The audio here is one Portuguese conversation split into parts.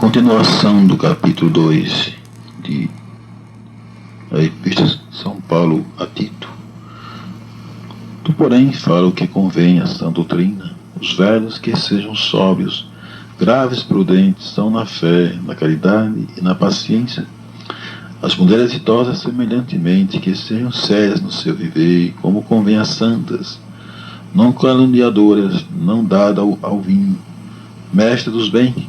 Continuação do capítulo 2 de a Epístola de São Paulo a Tito. Tu, porém, fala o que convém à sã doutrina, os velhos que sejam sóbrios, graves, prudentes, são na fé, na caridade e na paciência. As mulheres idosas, semelhantemente, que sejam sérias no seu viver, como convém às santas, não caluniadoras, não dadas ao vinho, mestre dos bens,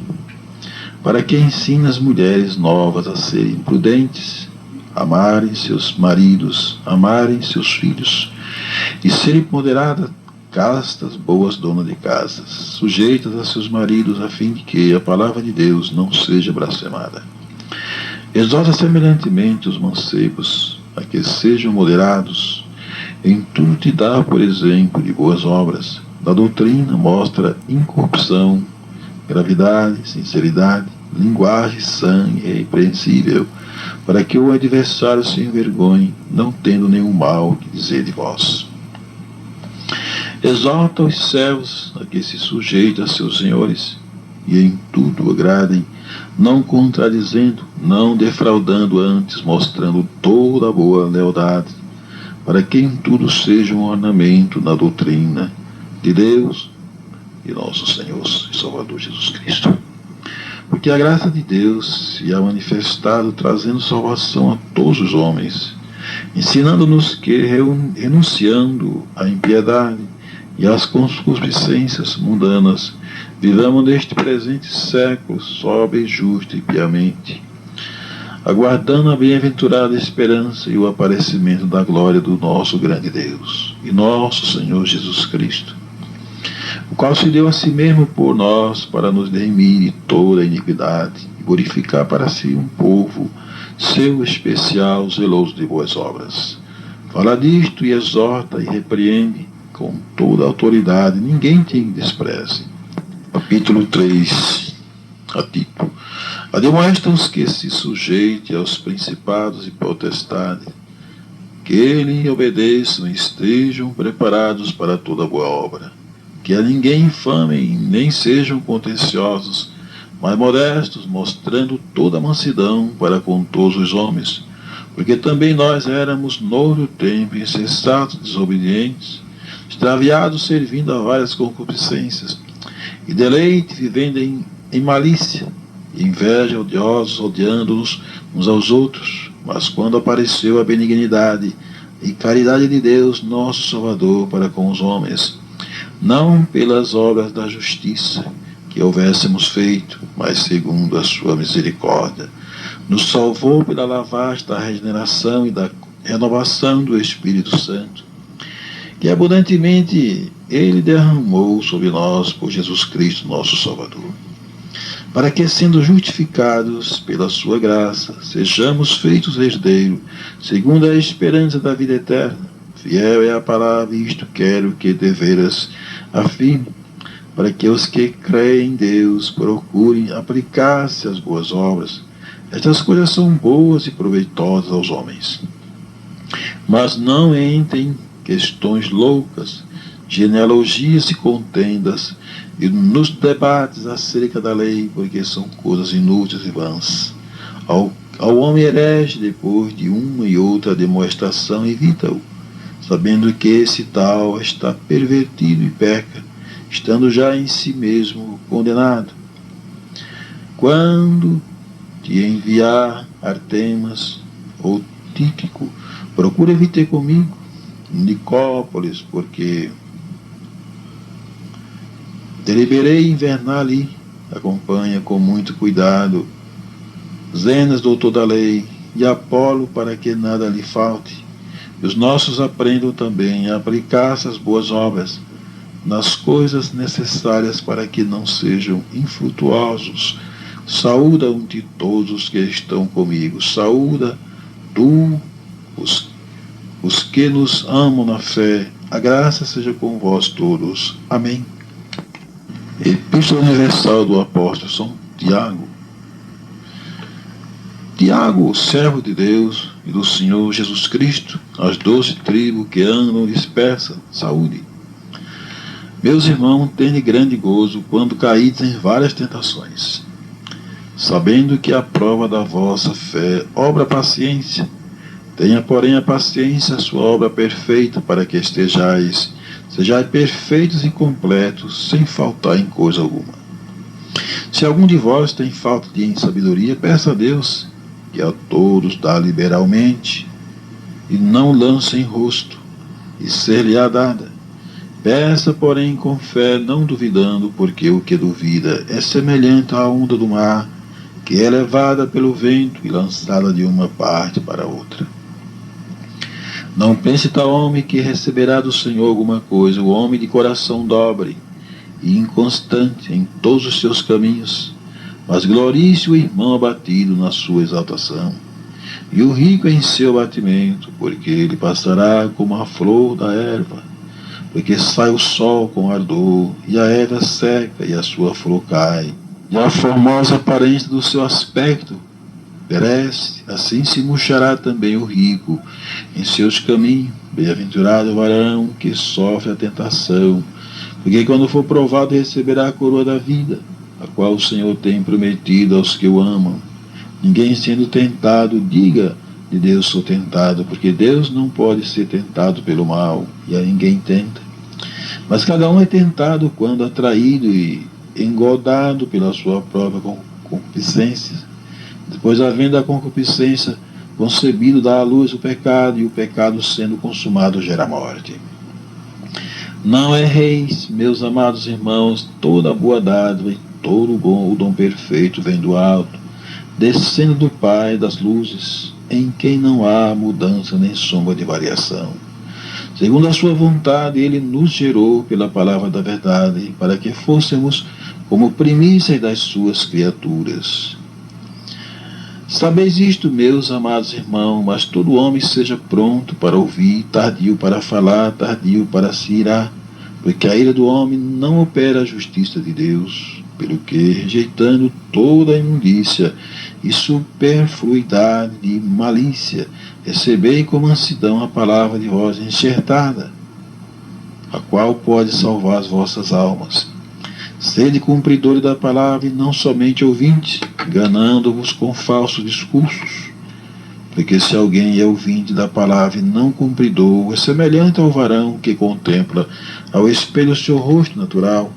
para que ensine as mulheres novas a serem prudentes, amarem seus maridos, amarem seus filhos, e serem moderadas, castas, boas donas de casas, sujeitas a seus maridos, a fim de que a palavra de Deus não seja blasfemada. Exorta semelhantemente os mancebos, a que sejam moderados, em tudo te dá, por exemplo, de boas obras. Da doutrina mostra incorrupção, gravidade, sinceridade, linguagem sã e irrepreensível, para que o adversário se envergonhe, não tendo nenhum mal que dizer de vós. Exorta os servos a que se sujeitem a seus senhores, e em tudo agradem, não contradizendo, não defraudando, antes mostrando toda a boa lealdade, para que em tudo seja um ornamento na doutrina de Deus e nosso Senhor e Salvador Jesus Cristo. Porque a graça de Deus se há manifestado, trazendo salvação a todos os homens, ensinando-nos que, renunciando à impiedade e às concupiscências mundanas, vivamos neste presente século sóbrio, justo e piamente, aguardando a bem-aventurada esperança e o aparecimento da glória do nosso grande Deus e nosso Senhor Jesus Cristo, o qual se deu a si mesmo por nós para nos remir de toda a iniquidade e purificar para si um povo seu especial, zeloso de boas obras. Fala disto e exorta e repreende com toda a autoridade, ninguém te despreze. Capítulo 3 a Tito. Admoesta-os que se sujeite aos principados e potestades, que lhe obedeçam e estejam preparados para toda boa obra. Que a ninguém infamem, nem sejam contenciosos, mas modestos, mostrando toda a mansidão para com todos os homens. Porque também nós éramos, no outro tempo, insensatos, desobedientes, extraviados, servindo a várias concupiscências, e deleite, vivendo em malícia, e inveja, odiosos, odiando-nos uns aos outros. Mas quando apareceu a benignidade e caridade de Deus, nosso Salvador, para com os homens, não pelas obras da justiça que houvéssemos feito, mas segundo a sua misericórdia, nos salvou pela lavagem da regeneração e da renovação do Espírito Santo, que abundantemente Ele derramou sobre nós por Jesus Cristo, nosso Salvador, para que, sendo justificados pela sua graça, sejamos feitos herdeiros, segundo a esperança da vida eterna. Fiel é a palavra, e isto quero que deveras afirme, para que os que creem em Deus procurem aplicar-se às boas obras. Estas coisas são boas e proveitosas aos homens. Mas não entrem em questões loucas, genealogias e contendas, e nos debates acerca da lei, porque são coisas inúteis e vãs. Ao homem herege, depois de uma e outra demonstração, evita-o, sabendo que esse tal está pervertido e peca, estando já em si mesmo condenado. Quando te enviar Artemas ou Tíquico, procura vir ter comigo Nicópolis, porque deliberei invernar ali. Acompanha com muito cuidado Zenas, doutor da lei, e Apolo, para que nada lhe falte. E os nossos aprendam também a aplicar essas boas obras nas coisas necessárias, para que não sejam infrutuosos. Saúda-te todos os que estão comigo. Saúda tu os que nos amam na fé. A graça seja com vós todos. Amém. Epístola Universal do Apóstolo São Tiago. Tiago, servo de Deus e do Senhor Jesus Cristo, as 12 tribos que andam dispersas, saúde. Meus irmãos, tende grande gozo quando caídes em várias tentações, sabendo que a prova da vossa fé obra paciência. Tenha, porém, a paciência, a sua obra perfeita, para que sejais perfeitos e completos, sem faltar em coisa alguma. Se algum de vós tem falta de sabedoria, peça a Deus, que a todos dá liberalmente, e não lança em rosto, e ser-lhe-á dada. Peça, porém, com fé, não duvidando, porque o que duvida é semelhante à onda do mar, que é levada pelo vento e lançada de uma parte para outra. Não pense tal homem que receberá do Senhor alguma coisa, o homem de coração dobre e inconstante em todos os seus caminhos, mas glorie-se o irmão abatido na sua exaltação, e o rico em seu abatimento, porque ele passará como a flor da erva, porque sai o sol com ardor, e a erva seca, e a sua flor cai, e a formosa aparência do seu aspecto perece. Assim se murchará também o rico em seus caminhos. Bem-aventurado o varão que sofre a tentação, porque quando for provado receberá a coroa da vida, a qual o Senhor tem prometido aos que o amam. Ninguém sendo tentado, diga: de Deus sou tentado, porque Deus não pode ser tentado pelo mal, e a ninguém tenta. Mas cada um é tentado quando atraído e engodado pela sua própria concupiscência. Depois, havendo a concupiscência concebido, dá à luz o pecado, e o pecado, sendo consumado, gera morte. Não erreis, meus amados irmãos, toda boa dádiva e todo o dom perfeito vem do alto, descendo do Pai das luzes, em quem não há mudança nem sombra de variação. Segundo a sua vontade, ele nos gerou pela palavra da verdade, para que fôssemos como primícias das suas criaturas. Sabeis isto, meus amados irmãos, mas todo homem seja pronto para ouvir, tardio para falar, tardio para se irar, porque a ira do homem não opera a justiça de Deus, pelo que, rejeitando toda a imundícia e superfluidade de malícia, recebei com mansidão a palavra de voz enxertada, a qual pode salvar as vossas almas. Sede cumpridores da palavra e não somente ouvintes, enganando-vos com falsos discursos. Porque se alguém é ouvinte da palavra e não cumpridor, é semelhante ao varão que contempla ao espelho o seu rosto natural,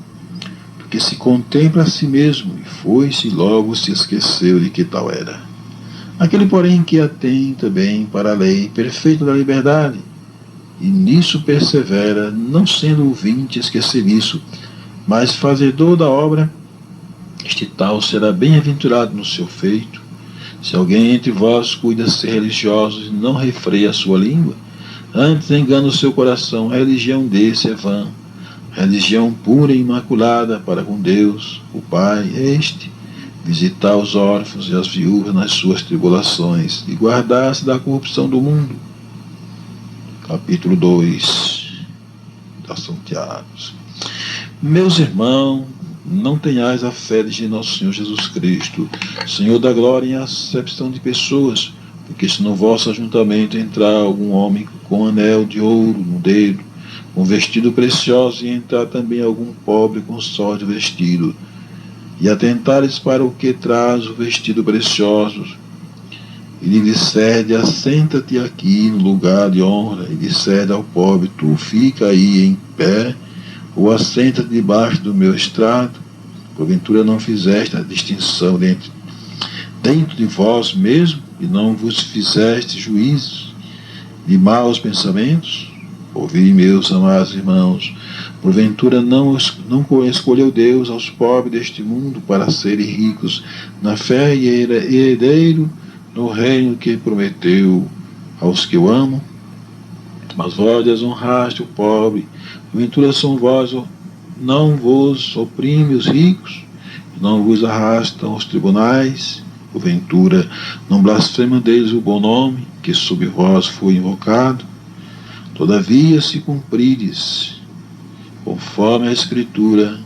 porque se contempla a si mesmo e foi-se e logo se esqueceu de que tal era. Aquele, porém, que atenta bem para a lei perfeita da liberdade, e nisso persevera, não sendo ouvinte esqueceriço, mas fazedor da obra, este tal será bem-aventurado no seu feito. Se alguém entre vós cuida ser religioso e não refreia a sua língua, antes engana o seu coração, a religião desse é vã. Religião pura e imaculada para com Deus, o Pai, é este: visitar os órfãos e as viúvas nas suas tribulações e guardar-se da corrupção do mundo. Capítulo 2 da São Tiago. Meus irmãos, não tenhais a fé de nosso Senhor Jesus Cristo, Senhor da glória, em acepção de pessoas, porque se no vosso ajuntamento entrar algum homem com anel de ouro no dedo, com vestido precioso, e entrar também algum pobre com só de vestido, e atentares para o que traz o vestido precioso, e lhe disser: assenta-te aqui no lugar de honra, e disser ao pobre: tu fica aí em pé, ou assenta-te debaixo do meu estrado, porventura não fizeste a distinção dentro de vós mesmo, e não vos fizeste juízos de maus pensamentos? Ouvi, meus amados irmãos, porventura não escolheu Deus aos pobres deste mundo para serem ricos na fé e herdeiro no reino que prometeu aos que o amam? Mas vós desonraste o pobre. Porventura são vós, não vos oprime os ricos, não vos arrastam os tribunais? Porventura não blasfema deles o bom nome, que sob vós foi invocado? Todavia, se cumprides, conforme a Escritura,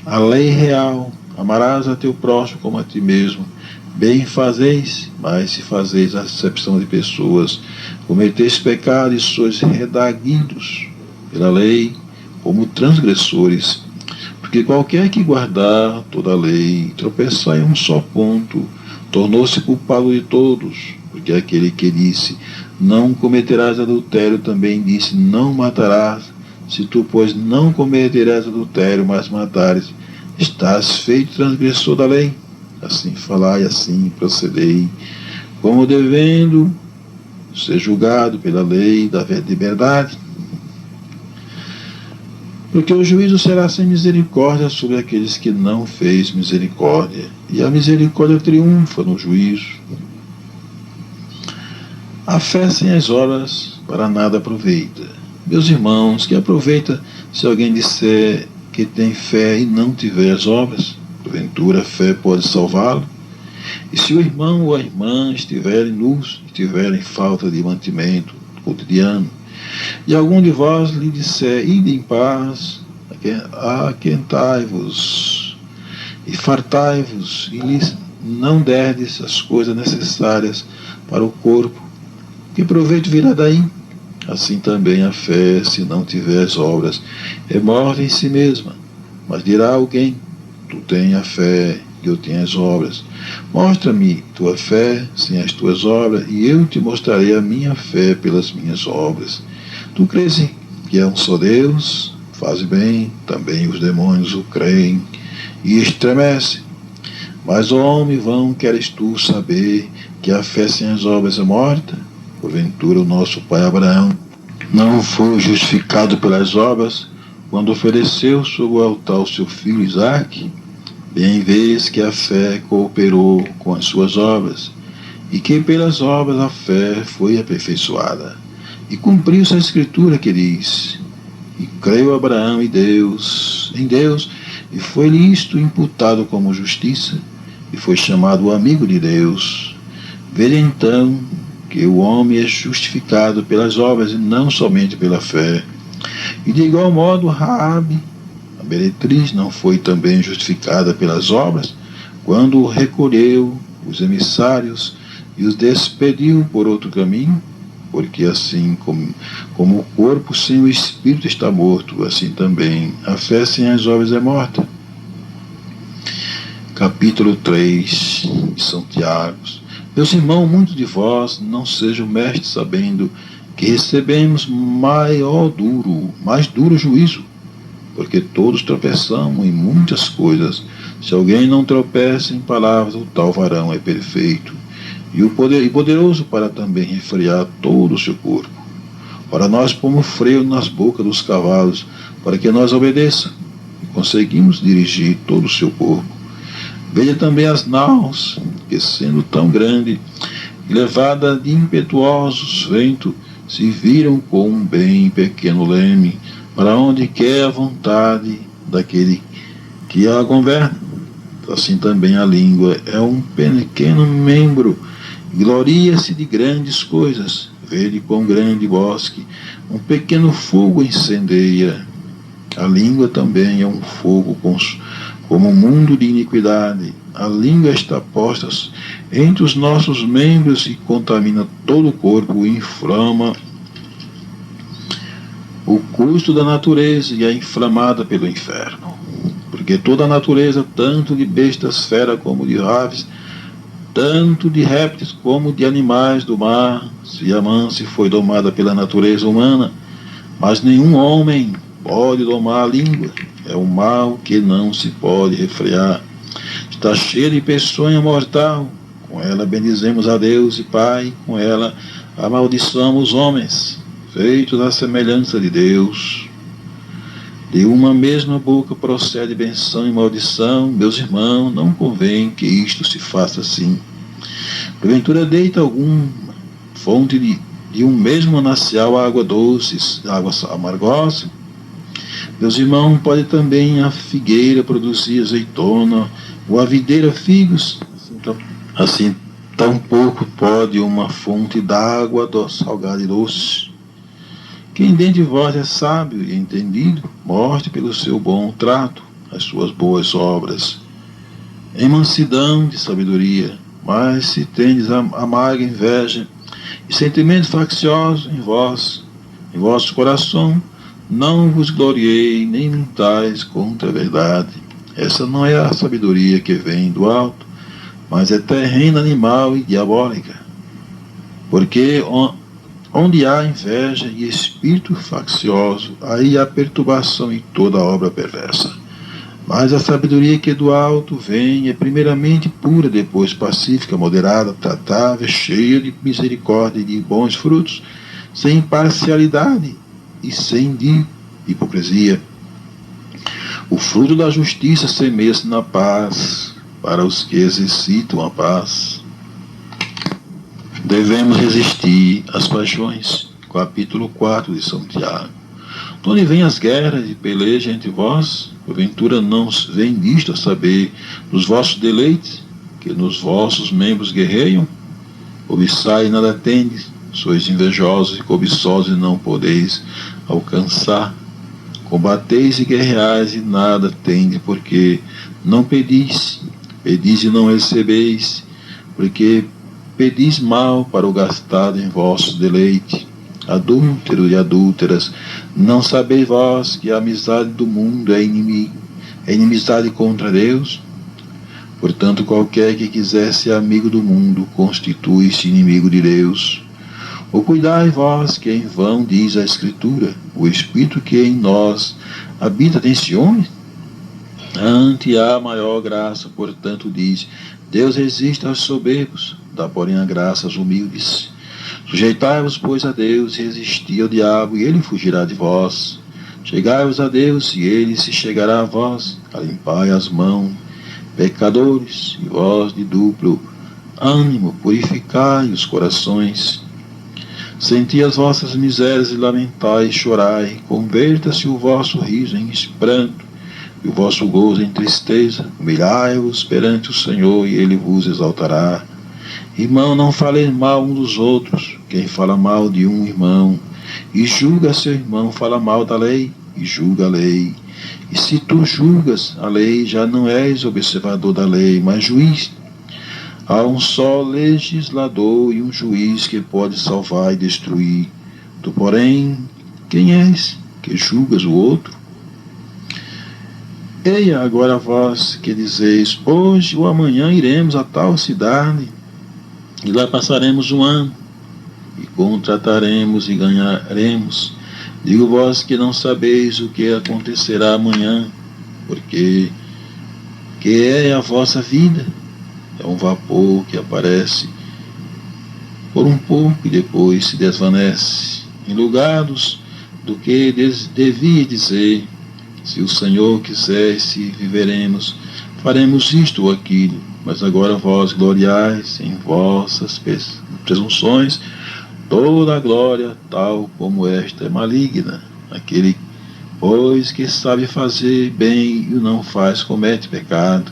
a lei real, amarás a teu próximo como a ti mesmo, bem fazeis. Mas se fazeis acepção de pessoas, cometeis pecado e sois redarguidos pela lei como transgressores. Porque qualquer que guardar toda a lei e tropeçar em um só ponto, tornou-se culpado de todos. Porque aquele que disse, não cometerás adultério, também disse, não matarás. Se tu, pois, não cometerás adultério, mas matares, estás feito transgressor da lei. Assim falai, assim procedei, como devendo ser julgado pela lei da liberdade. Porque o juízo será sem misericórdia sobre aqueles que não fez misericórdia, e a misericórdia triunfa no juízo. A fé sem as obras para nada aproveita. Meus irmãos, que aproveita se alguém disser que tem fé e não tiver as obras? Porventura a fé pode salvá-lo? E se o irmão ou a irmã estiverem nus, estiverem falta de mantimento cotidiano, e algum de vós lhe disser, ide em paz, aquentai-vos e fartai-vos, e lhes não derdes as coisas necessárias para o corpo, que proveito virá daí? Assim também a fé, se não tiver as obras, é morta em si mesma. Mas dirá alguém, tu tens a fé, e eu tenho as obras. Mostra-me tua fé sem as tuas obras, e eu te mostrarei a minha fé pelas minhas obras. Tu crês que é um só Deus? Faze bem, também os demônios o creem e estremecem. Mas, homem vão, queres tu saber que a fé sem as obras é morta? Porventura o nosso pai Abraão não foi justificado pelas obras quando ofereceu sobre o altar o seu filho Isaque? Bem vês que a fé cooperou com as suas obras, e que pelas obras a fé foi aperfeiçoada. E cumpriu-se a escritura que diz, e creu Abraão em Deus, e foi-lhe isto imputado como justiça, e foi chamado amigo de Deus. Vede então que o homem é justificado pelas obras e não somente pela fé. E de igual modo Raabe, a meretriz, não foi também justificada pelas obras, quando recolheu os emissários e os despediu por outro caminho? Porque assim como o corpo sem o espírito está morto, assim também a fé sem as obras é morta. Capítulo 3 de São Tiago. Meus irmãos, muitos de vós não sejam mestres, sabendo que recebemos mais duro juízo, porque todos tropeçamos em muitas coisas. Se alguém não tropeça em palavras, o tal varão é perfeito, e poderoso para também refrear todo o seu corpo. Ora, nós pomos freio nas bocas dos cavalos, para que nós obedeçam, e conseguimos dirigir todo o seu corpo. Veja também as naus, que sendo tão grande e levada de impetuosos ventos, se viram com um bem pequeno leme, para onde quer a vontade daquele que a governa. Assim também a língua é um pequeno membro, gloria-se de grandes coisas. Vede quão grande bosque um pequeno fogo incendeia. A língua também é um fogo como um mundo de iniquidade. A língua está posta entre os nossos membros e contamina todo o corpo, e inflama o curso da natureza e é inflamada pelo inferno. Porque toda a natureza, tanto de bestas feras como de aves, tanto de répteis como de animais do mar, se foi domada pela natureza humana, mas nenhum homem pode domar a língua. É um mal que não se pode refrear. Está cheia de peçonha mortal. Com ela bendizemos a Deus e Pai, com ela amaldiçoamos os homens, feitos à semelhança de Deus. De uma mesma boca procede benção e maldição. Meus irmãos, não convém que isto se faça assim. Porventura deita alguma fonte de um mesmo manancial água doce, água amargosa? Meus irmãos, pode também a figueira produzir azeitona, ou a videira figos? Assim tampouco pode uma fonte d'água salgada e doce. Quem dentre vós é sábio e entendido, mostre pelo seu bom trato as suas boas obras, em mansidão de sabedoria. Mas se tendes amarga inveja e sentimentos facciosos em vosso coração, Não vos gloriei, nem mintais contra a verdade. Essa não é a sabedoria que vem do alto, mas é terrena, animal e diabólica. Porque onde há inveja e espírito faccioso, aí há perturbação e toda obra perversa. Mas a sabedoria que do alto vem é primeiramente pura, depois pacífica, moderada, tratável, cheia de misericórdia e de bons frutos, sem parcialidade e sem hipocrisia. O fruto da justiça semeia-se na paz, para os que exercitam a paz. Devemos resistir às paixões. Capítulo 4 de São Tiago. De onde vêm as guerras e peleja entre vós? Porventura não vem disto a saber dos vossos deleites, que nos vossos membros guerreiam? Cobiçai e nada tendes, sois invejosos e cobiçosos e não podeis alcançar. Combateis e guerreais e nada tendes, porque não pedis. Pedis e não recebeis, porque pedis mal para o gastado em vosso deleite. Adúlteros e adúlteras, não sabeis vós que a amizade do mundo é inimizade contra Deus? Portanto, qualquer que quiser ser amigo do mundo, constitui-se inimigo de Deus. Ou cuidai vós, que em vão diz a Escritura, o Espírito que em nós habita tem ciúmes? Ante há maior graça, portanto diz, Deus resiste aos soberbos, dá porém a graça aos humildes. Sujeitai-vos, pois, a Deus, e resisti ao diabo, e ele fugirá de vós. Chegai-vos a Deus, e ele se chegará a vós. Limpai as mãos, pecadores, e vós de duplo ânimo, purificai os corações. Senti as vossas misérias e lamentai e chorai. Converta-se o vosso riso em pranto, e o vosso gozo em tristeza. Humilhai-vos perante o Senhor, e ele vos exaltará. Irmão, não faleis mal um dos outros. Quem fala mal de um irmão e julga seu irmão, fala mal da lei e julga a lei. E se tu julgas a lei, já não és observador da lei, mas juiz. Há um só legislador e um juiz que pode salvar e destruir. Tu, porém, quem és que julgas o outro? Eia agora vós que dizeis, hoje ou amanhã iremos a tal cidade, e lá passaremos um ano, e contrataremos e ganharemos. Digo vós que não sabeis o que acontecerá amanhã, porque que é a vossa vida? É um vapor que aparece por um pouco e depois se desvanece. Em lugar do que devia dizer, se o Senhor quiser, se viveremos, faremos isto ou aquilo. Mas agora vós gloriais em vossas presunções, toda a glória, tal como esta, é maligna. Aquele, pois, que sabe fazer bem e o não faz, comete pecado.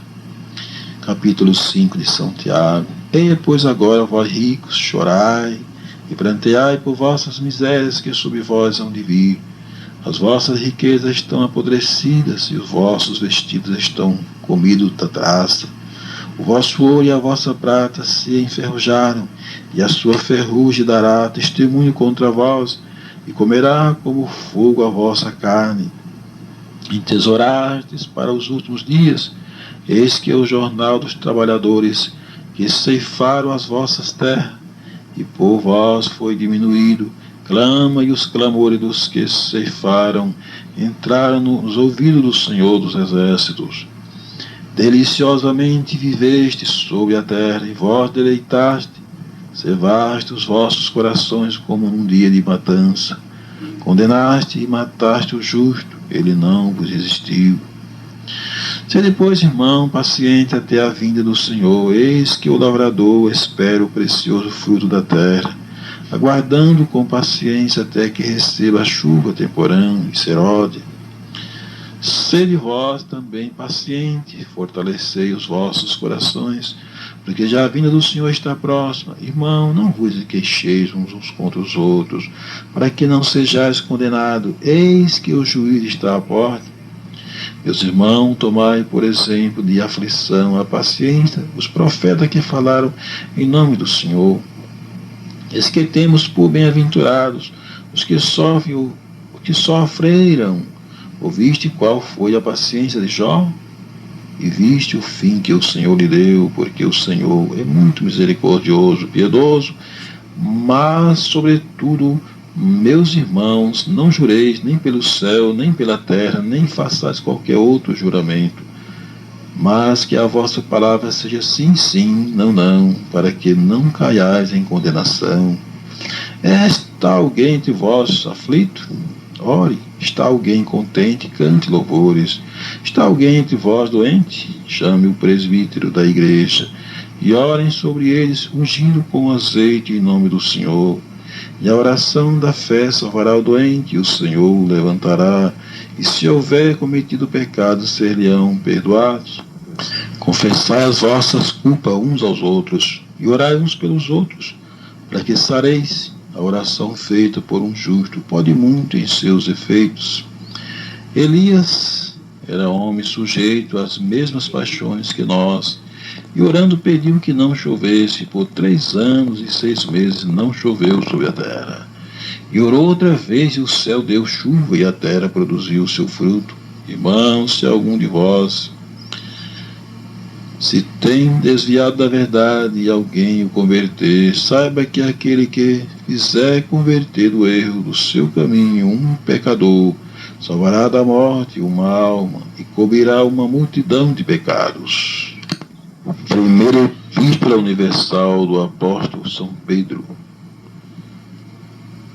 Capítulo 5 de São Tiago. Eia, pois, agora, vós ricos, chorai e pranteai por vossas misérias que sobre vós hão de vir. As vossas riquezas estão apodrecidas e os vossos vestidos estão comidos da traça. O vosso ouro e a vossa prata se enferrujaram, e a sua ferrugem dará testemunho contra vós, e comerá como fogo a vossa carne. Entesourastes para os últimos dias, eis que é o jornal dos trabalhadores que ceifaram as vossas terras, e por vós foi diminuído. Clama, e os clamores dos que ceifaram entraram nos ouvidos do Senhor dos Exércitos. Deliciosamente viveste sobre a terra, e vós deleitaste, cevaste os vossos corações como num dia de matança. Condenaste e mataste o justo, ele não vos resistiu. Sede, pois, irmão, paciente até a vinda do Senhor. Eis que o lavrador espera o precioso fruto da terra, aguardando com paciência até que receba a chuva temporã e seródia. Sede vós também paciente, fortalecei os vossos corações, porque já a vinda do Senhor está próxima. Irmão, não vos queixeis uns contra os outros, para que não sejais condenados. Eis que o juiz está à porta. Meus irmãos, tomai, por exemplo, de aflição a paciência os profetas que falaram em nome do Senhor. Eis que temos por bem-aventurados os que sofrem que sofreram. Ouviste qual foi a paciência de Jó? E viste o fim que o Senhor lhe deu, porque o Senhor é muito misericordioso, piedoso, mas, sobretudo, meus irmãos, não jureis nem pelo céu, nem pela terra, nem façais qualquer outro juramento, mas que a vossa palavra seja sim, sim, não, não, para que não caiais em condenação. Está alguém entre vós aflito? Ore. Está alguém contente? Cante louvores. Está alguém entre vós doente? Chame o presbítero da igreja e orem sobre eles, ungindo com azeite em nome do Senhor. E a oração da fé salvará o doente, e o Senhor o levantará. E se houver cometido pecado, ser-lhe-ão perdoados. Confessai as vossas culpas uns aos outros, e orai uns pelos outros, para que sareis. A oração feita por um justo pode muito em seus efeitos. Elias era homem sujeito às mesmas paixões que nós, e orando pediu que não chovesse. Por 3 anos e 6 meses não choveu sobre a terra. E orou outra vez, e o céu deu chuva, e a terra produziu o seu fruto. Irmãos, se algum de vós se tem desviado da verdade e alguém o converter, saiba que aquele que fizer converter do erro do seu caminho um pecador, salvará da morte uma alma e cobrirá uma multidão de pecados. Primeira Epístola Universal do Apóstolo São Pedro.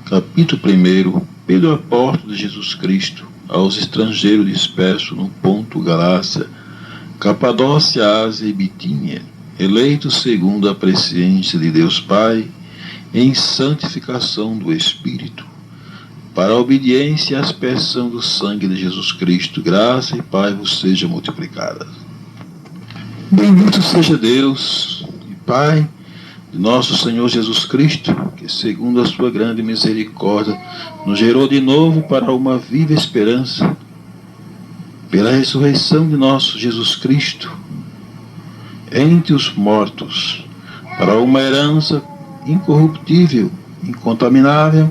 Capítulo 1. Pedro, apóstolo de Jesus Cristo, aos estrangeiros dispersos no Ponto, Galácia, Capadócia, Ásia e Bitínia, eleitos segundo a presciência de Deus Pai, em santificação do Espírito, para a obediência e aspersão do sangue de Jesus Cristo, graça e paz vos seja multiplicada. Bendito seja Deus e Pai de nosso Senhor Jesus Cristo, que segundo a sua grande misericórdia nos gerou de novo para uma viva esperança, pela ressurreição de nosso Jesus Cristo entre os mortos, para uma herança incorruptível, incontaminável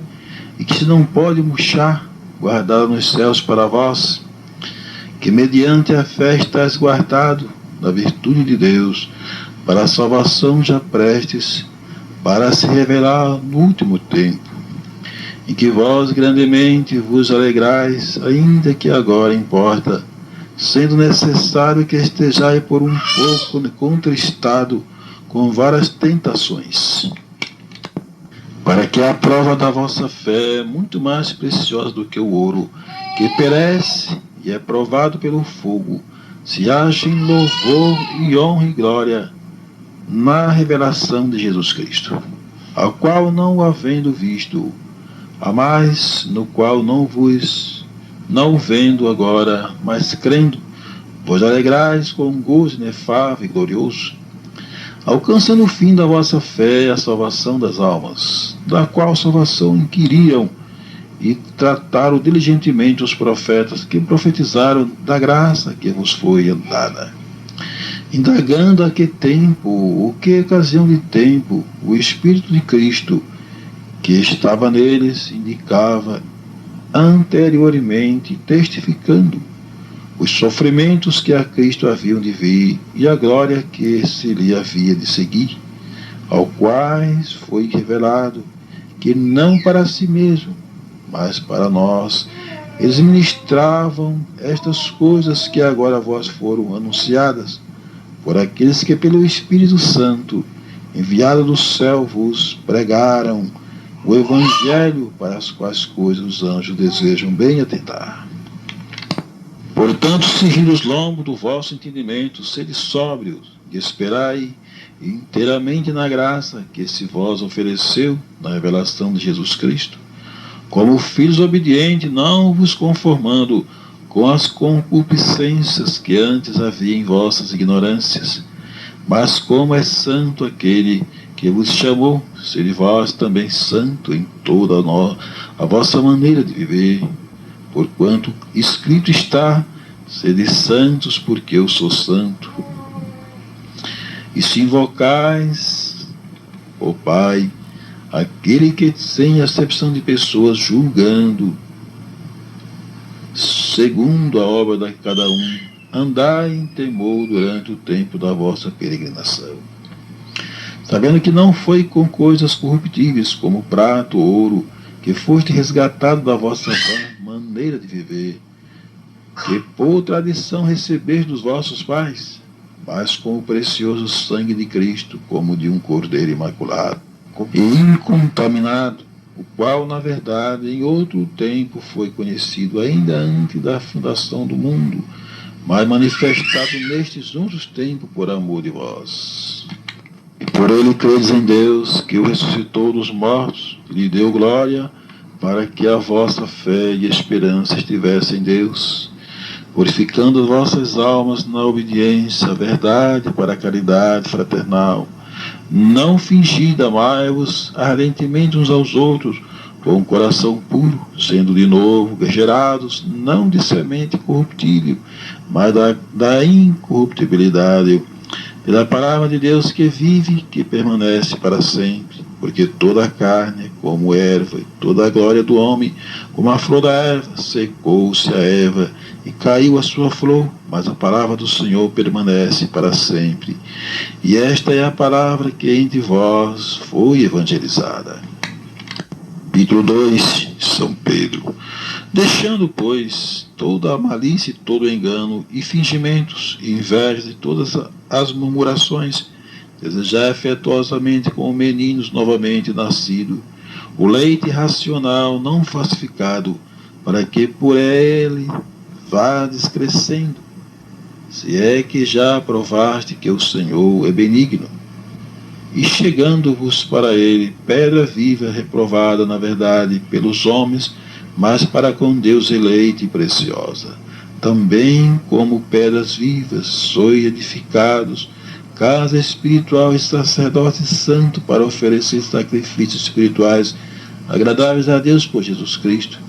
e que se não pode murchar, guardada nos céus para vós, que mediante a fé estáis guardado na virtude de Deus, para a salvação já prestes para se revelar no último tempo, em que vós grandemente vos alegrais, ainda que agora importa, sendo necessário que estejais por um pouco contristado com várias tentações, para que a prova da vossa fé, muito mais preciosa do que o ouro, que perece e é provado pelo fogo, se ache em louvor e honra e glória na revelação de Jesus Cristo, ao qual não o havendo visto, a mais no qual não vendo agora, mas crendo, vos alegrais com um gozo inefável e glorioso, alcançando o fim da vossa fé, a salvação das almas, da qual salvação inquiriram e trataram diligentemente os profetas que profetizaram da graça que vos foi dada, indagando a que tempo, o que ocasião de tempo, o Espírito de Cristo, que estava neles, indicava anteriormente, testificando os sofrimentos que a Cristo haviam de vir e a glória que se lhe havia de seguir, ao quais foi revelado que não para si mesmo, mas para nós, eles ministravam estas coisas que agora vós foram anunciadas, por aqueles que pelo Espírito Santo, enviado do céu, vos pregaram o Evangelho, para as quais coisas os anjos desejam bem atentar. Portanto, cingindo os lombos do vosso entendimento, sede sóbrios, e esperai inteiramente na graça que se vos ofereceu na revelação de Jesus Cristo, como filhos obedientes, não vos conformando com as concupiscências que antes havia em vossas ignorâncias, mas como é santo aquele que vos chamou, sede vós também santo em toda a vossa maneira de viver, porquanto escrito está, sede santos porque eu sou santo. E se invocais, ó Pai, aquele que sem acepção de pessoas julgando segundo a obra de cada um, andai em temor durante o tempo da vossa peregrinação, sabendo que não foi com coisas corruptíveis, como prata ou ouro, que foste resgatado da vossa vã maneira de viver, que por tradição recebeste dos vossos pais, mas com o precioso sangue de Cristo, como de um cordeiro imaculado e incontaminado, o qual, na verdade, em outro tempo foi conhecido ainda antes da fundação do mundo, mas manifestado nestes outros tempos por amor de vós. E por ele credes em Deus, que o ressuscitou dos mortos, e lhe deu glória, para que a vossa fé e esperança estivessem em Deus, purificando as vossas almas na obediência à verdade para a caridade fraternal. Não fingida, amai-vos ardentemente uns aos outros, com um coração puro, sendo de novo gerados, não de semente corruptível, mas da incorruptibilidade, pela palavra de Deus que vive, que permanece para sempre. Porque toda a carne é como erva, e toda a glória do homem, como a flor da erva, secou-se a erva, e caiu a sua flor, mas a palavra do Senhor permanece para sempre. E esta é a palavra que entre vós foi evangelizada. Capítulo 2, São Pedro. Deixando, pois, toda a malícia e todo o engano, e fingimentos, e invejas, e todas as murmurações, desejar afetuosamente como meninos novamente nascidos, o leite racional não falsificado, para que por ele vades crescendo, se é que já provaste que o Senhor é benigno, e chegando-vos para ele, pedra viva reprovada na verdade pelos homens, mas para com Deus eleita e preciosa. Também como pedras vivas, sois edificados, casa espiritual e sacerdote santo, para oferecer sacrifícios espirituais agradáveis a Deus por Jesus Cristo.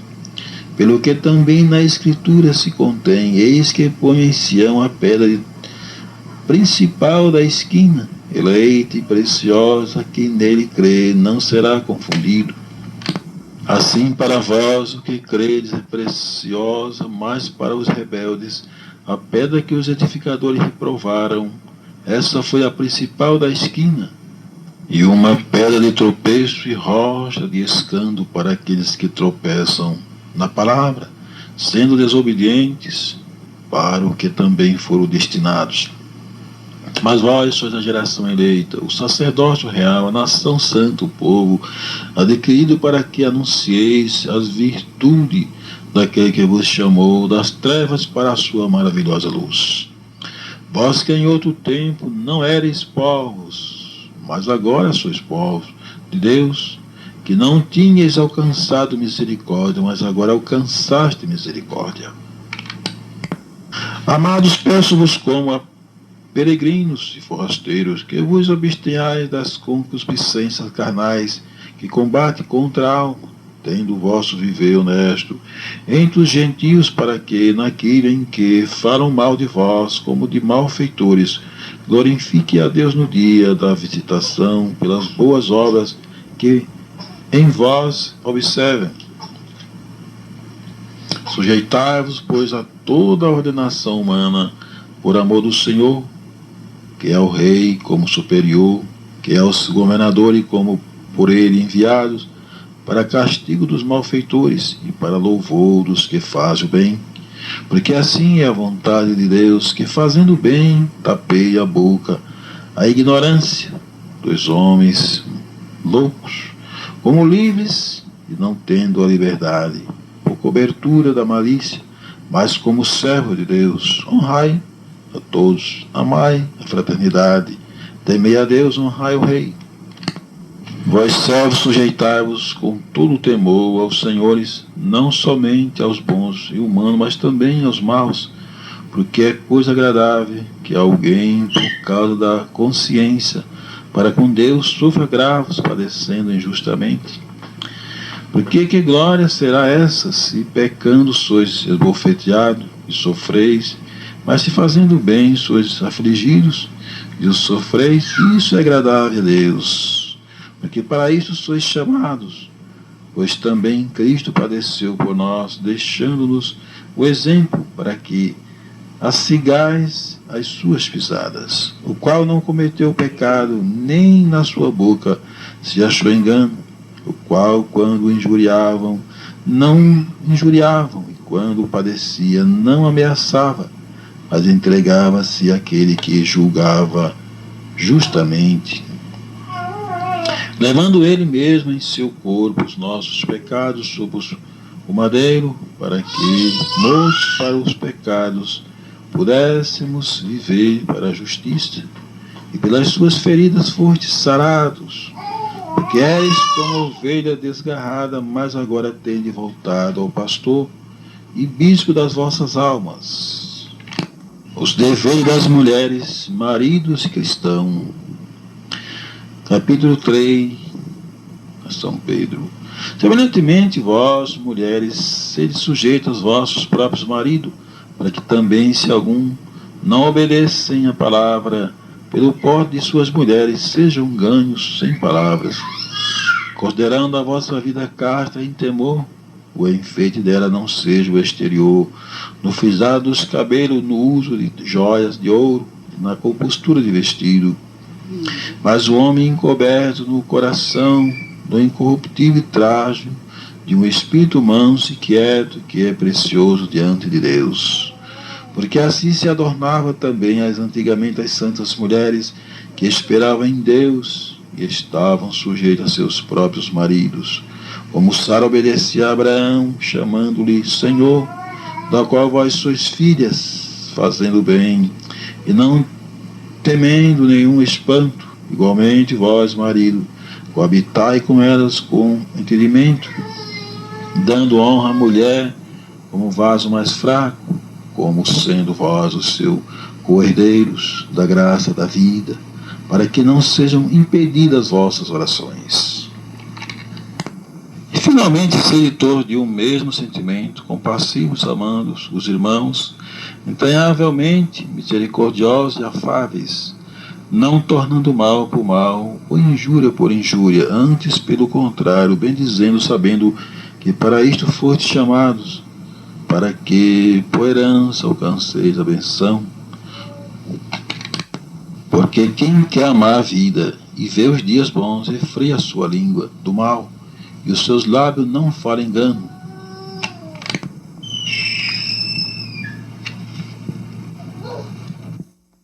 Pelo que também na Escritura se contém, eis que põe em Sião a pedra principal da esquina, eleita e preciosa, quem nele crê não será confundido. Assim para vós o que credes é preciosa, mas para os rebeldes a pedra que os edificadores reprovaram, essa foi a principal da esquina, e uma pedra de tropeço e rocha de escândalo para aqueles que tropeçam na palavra, sendo desobedientes, para o que também foram destinados. Mas vós sois a geração eleita, o sacerdócio real, a nação santa, o povo adquirido, para que anuncieis as virtudes daquele que vos chamou das trevas para a sua maravilhosa luz. Vós que em outro tempo não erais povos, mas agora sois povos de Deus, que não tinhas alcançado misericórdia, mas agora alcançaste misericórdia. Amados, peço-vos como a peregrinos e forasteiros, que vos abstenhais das concupiscências carnais, que combate contra a alma, tendo o vosso viver honesto entre os gentios, para que, naquilo em que falam mal de vós, como de malfeitores, glorifique a Deus no dia da visitação, pelas boas obras que em vós observem. Sujeitai-vos, pois, a toda a ordenação humana, por amor do Senhor, que é o Rei como superior, que é os governadores como por ele enviados, para castigo dos malfeitores e para louvor dos que fazem o bem. Porque assim é a vontade de Deus, que fazendo o bem tapeie a boca a ignorância dos homens loucos, como livres e não tendo a liberdade, por cobertura da malícia, mas como servo de Deus, honrai a todos, amai a fraternidade, temei a Deus, honrai o Rei. Vós servos, sujeitai-vos com todo o temor aos senhores, não somente aos bons e humanos, mas também aos maus, porque é coisa agradável que alguém, por causa da consciência, para com Deus sofra agravos, padecendo injustamente. Porque que glória será essa, se pecando sois esbofeteados e sofreis, mas se fazendo bem sois afligidos e os sofreis? Isso é agradável a Deus, porque para isso sois chamados, pois também Cristo padeceu por nós, deixando-nos o exemplo para que sigais as suas pisadas, o qual não cometeu pecado, nem na sua boca se achou engano, o qual, quando injuriavam, não injuriavam, e quando padecia, não ameaçava, mas entregava-se àquele que julgava justamente, levando ele mesmo em seu corpo os nossos pecados sob o madeiro, para que, mortos para os pecados, pudéssemos viver para a justiça, e pelas suas feridas fostes sarados, porque és como ovelha desgarrada, mas agora tende voltado ao pastor e bispo das vossas almas. Os deveres das mulheres, maridos cristãos. Capítulo 3, São Pedro. Semelhantemente, vós, mulheres, sede sujeitos aos vossos próprios maridos, para que também, se algum não obedecem a palavra, pelo porte de suas mulheres, sejam ganhos sem palavras, considerando a vossa vida casta em temor, o enfeite dela não seja o exterior, no frisado dos cabelos, no uso de joias de ouro, na compostura de vestido, mas o homem encoberto no coração, do incorruptível traje de um espírito manso e quieto, que é precioso diante de Deus. Porque assim se adornava também antigamente as santas mulheres que esperavam em Deus e estavam sujeitas a seus próprios maridos, como Sara obedecia a Abraão, chamando-lhe Senhor, da qual vós sois filhas, fazendo bem, e não temendo nenhum espanto. Igualmente vós, marido, coabitai com elas com entendimento, dando honra à mulher como vaso mais fraco, como sendo vós os seus co-herdeiros da graça da vida, para que não sejam impedidas vossas orações. E finalmente, sede todos de um mesmo sentimento, compassivos, amando os irmãos, entranhavelmente misericordiosos e afáveis, não tornando mal por mal, ou injúria por injúria, antes, pelo contrário, bendizendo, sabendo que para isto fostes chamados, para que, por herança, alcanceis a benção. Porque quem quer amar a vida e ver os dias bons, refreia a sua língua do mal, e os seus lábios não falam engano.